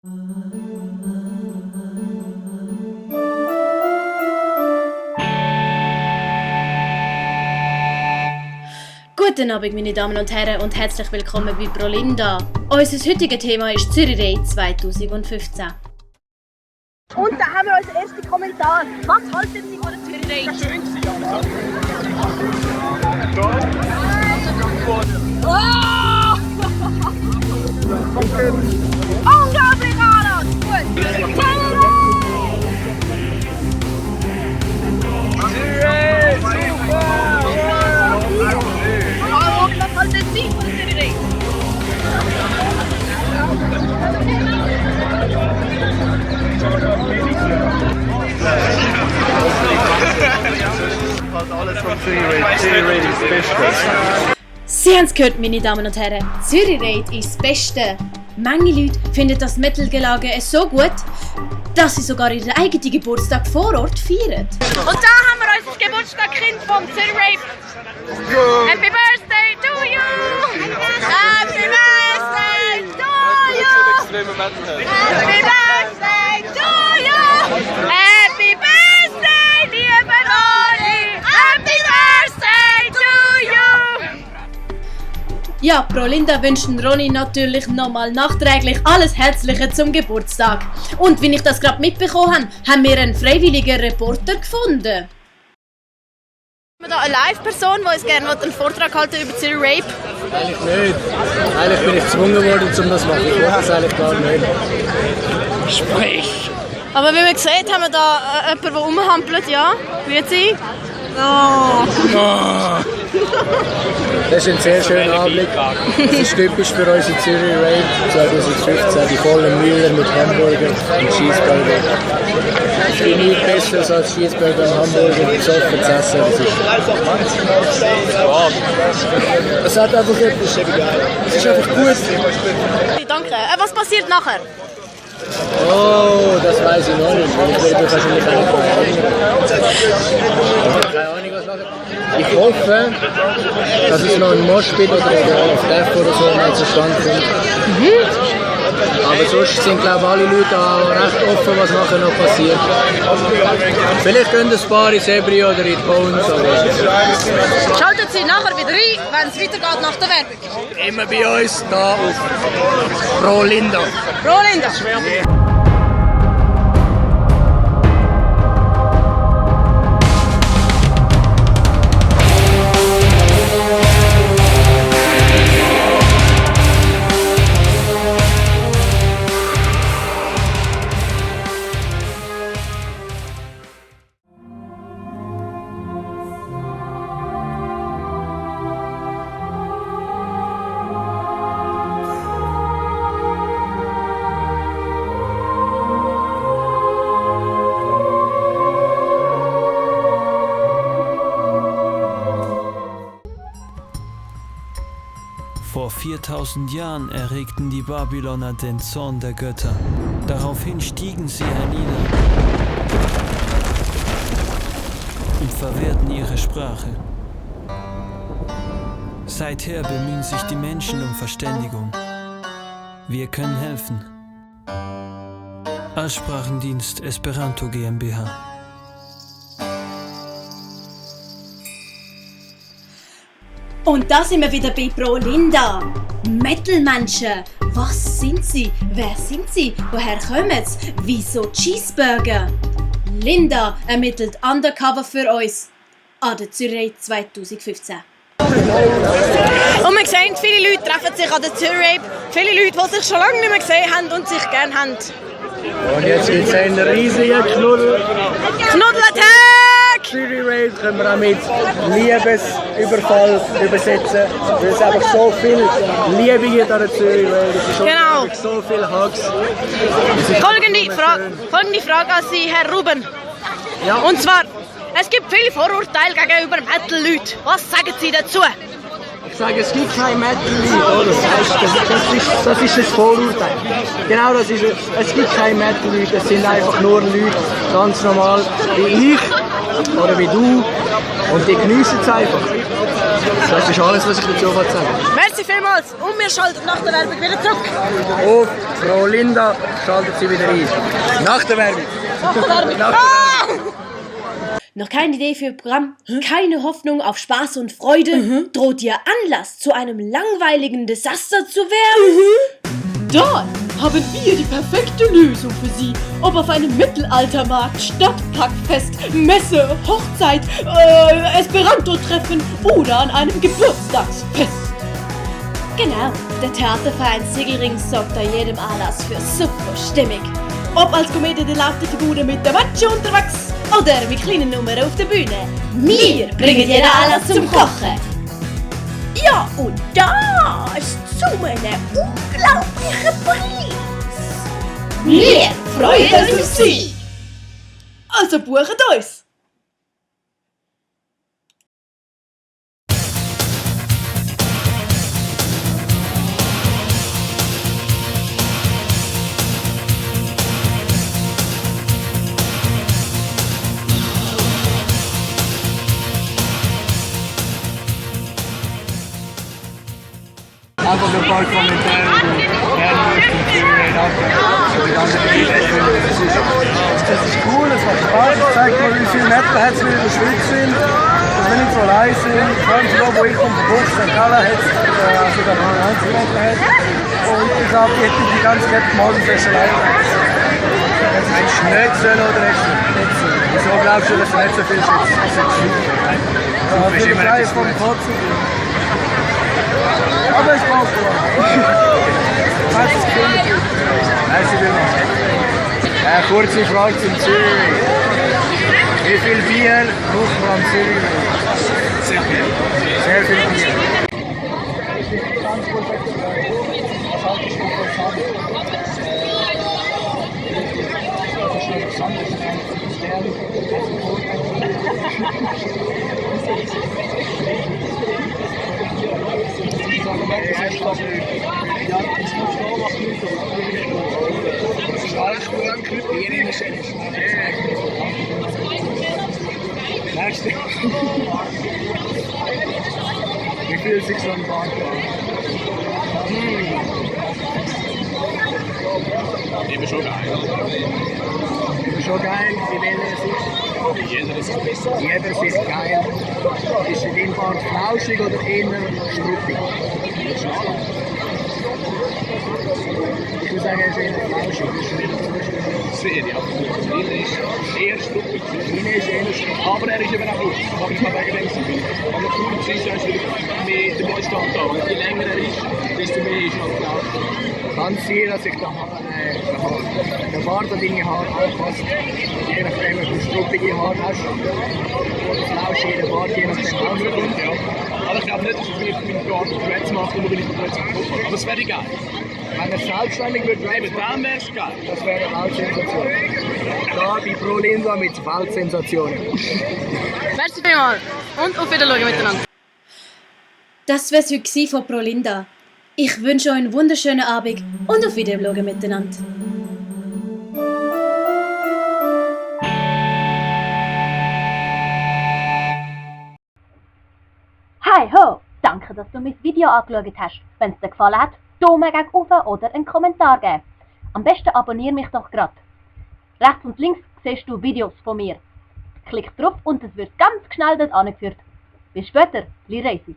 Guten Abend, meine Damen und Herren, und herzlich willkommen bei Prolinda. Unser heutiges Thema ist Züri 2015. Und da haben wir als ersten Kommentar. Was halten Sie von der Züri? Das war schön. Unglaublich, Arnold! Gut! Züri! Super! Was halten Sie von der Züri? Sie haben es gehört, meine Damen und Herren. Züri ist das Beste. Manche Leute finden das Metal-Gelage so gut, dass sie sogar ihren eigenen Geburtstag vor Ort feiern. Und da haben wir unser Geburtstagskind vom Züri. Happy Birthday to you! Happy Birthday to you! Happy Birthday to you! Happy Birthday, liebe Ronny! Happy Birthday to you! Ja, Prolinda wünscht Ronny natürlich nochmal nachträglich alles Herzliche zum Geburtstag. Und wie ich das gerade mitbekommen habe, haben wir einen freiwilligen Reporter gefunden. Haben wir hier eine Live-Person, die uns gerne einen Vortrag halten über Züri Rape? Eigentlich nicht. Eigentlich bin ich gezwungen worden, um das zu machen. Ich mache es eigentlich gar nicht. Sprich! Aber wie wir gesehen haben, wir da jemanden, der rumhampelt, ja? Grüezi. Das ist ein sehr schöner Anblick. Das ist typisch für unsere Züri Rape 2015. Die vollen Müller mit Hamburger und Cheeseburger. Es gibt nichts Besseres als Cheeseburger und Hamburger besoffen zu essen. Es hat einfach etwas. Es ist einfach gut. Danke. Was passiert nachher? Oh, das weiß ich noch nicht. Ich werde wahrscheinlich auch nicht. Keine Ahnung, was nachher. Ich hoffe, dass es noch ein Moshpit oder auf Death oder so mal zustande kommt. Aber sonst sind, glaube ich, alle Leute auch recht offen, was nachher noch passiert. Vielleicht gehen ein paar in Sebri oder in Bones. Schaltet Sie nachher wieder rein, wenn es weitergeht nach der Werbung. Immer bei uns da auf Prolinda. Prolinda! Vor 4000 Jahren erregten die Babyloner den Zorn der Götter. Daraufhin stiegen sie hernieder und verwehrten ihre Sprache. Seither bemühen sich die Menschen um Verständigung. Wir können helfen. Aussprachendienst Esperanto GmbH. Und da sind wir wieder bei Prolinda. Metal-Menschen. Was sind sie? Wer sind sie? Woher kommen sie? Wieso Cheeseburger? Linda ermittelt undercover für uns an der Züri 2015. Und wir sehen, viele Leute treffen sich an der Züri Rape. Viele Leute, die sich schon lange nicht mehr gesehen haben und sich gerne haben. Und jetzt gibt es einen riesigen Knuddelattack! Züri Rape können wir auch mit Liebesüberfall übersetzen, weil es einfach so viel Liebe gibt an der Züri Rape. Es ist Genau. so viel Hugs. Folgende Frage an Sie, Herr Ruben. Ja. Und zwar, es gibt viele Vorurteile gegenüber Metal-Leuten. Was sagen Sie dazu? Ich sage, es gibt kein Metal-Lied, oder? Das ist ein Vorurteil. Genau das ist es. Es gibt kein Metal-Lied, es sind einfach nur Leute, ganz normal, wie ich oder wie du. Und die geniessen es einfach. Das ist alles, was ich dazu sagen kann. Merci. Merci vielmals und wir schalten nach der Werbung wieder zurück. Und Frau Linda schaltet sie wieder ein. Nach der Werbung. Nach der Werbung. Nach der Werbung. Noch keine Idee für ein Programm? Keine Hoffnung auf Spaß und Freude? Droht ihr Anlass zu einem langweiligen Desaster zu werden? Dann haben wir die perfekte Lösung für Sie. Ob auf einem Mittelaltermarkt, Stadtpackfest, Messe, Hochzeit, Esperanto-Treffen oder an einem Geburtstagsfest. Genau, der Theaterverein Siegelring sorgt an jedem Anlass für super Stimmung. Ob als Komödie der laute Figur mit der Matsche unterwegs oder mit kleinen Nummern auf der Bühne. Wir bringen jeden Anlass zum Kochen. Ja, und das zu einem unglaublichen Preis. Wir freuen uns auf Sie. Also bucht uns! Einfach ein paar Kommentare, das ist cool, es macht Spaß, es zeigt mal, wie viele Metalheads wir in der Schweiz sind, dass wir nicht so allein sind. Vor allem da, wo ich komme, von Buch, St. Gallen hat es sogar noch einen einzigen Metalhead. Und ich habe die ganze Kette Morgenfest allein. Es ist Schnitzel oder Schnitzel. Wieso glaubst du, dass es nicht so viel Schnitzel ist? Ja, ich bin frei vom Kotzen. Aber es braucht was ist Kind? Merci vielmals. Kurze Frage zum Züri. Wie viel Bier braucht man am Züri? Sehr viel. Sehr viel Bier. Wie viel sich so ein Bad Ich bin schon geil. Schon geil, wie will es ist? Jeder ist geil. Ist in dem Bad flauschig oder eher struppig? Ich würde sagen, er ist eher flauschig. Sehr, ja. Lille ist eher struppig. Lille ist eher struppig. Aber er ist eben auch gut. Aber ich kann wegen dem sein. Aber kurz ist er mehr der Wohlstand da. Und je länger er ist, desto mehr ist er halt flauschig. Kann es sein, dass ich den Bart an deine Haare anpasst, je nachdem, ob du struppige Haare hast oder flauschige Bart, je nachdem auskommt. Ja. Aber ich glaube nicht, dass ich vielleicht meinen Garten Quetz mache, nur weil ich den Quetz habe. Aber es wäre geil. Wenn er selbstständig würde bleiben, Dann wäre es geil. das wäre eine Weltsensation. Da bei Pro Linda mit Weltsensationen. Merci vielmals und auf Wiedersehen miteinander. Das wär's heute von Pro Linda. Ich wünsche euch einen wunderschönen Abend und auf Wiedersehen miteinander. Hi ho! Danke, dass du mein Video angeschaut hast. Wenn es dir gefallen hat, Daumen gegen oben oder einen Kommentar geben. Am besten abonniere mich doch grad. Rechts und links siehst du Videos von mir. Klick drauf und es wird ganz schnell dort angeführt. Bis später, Lyraysy.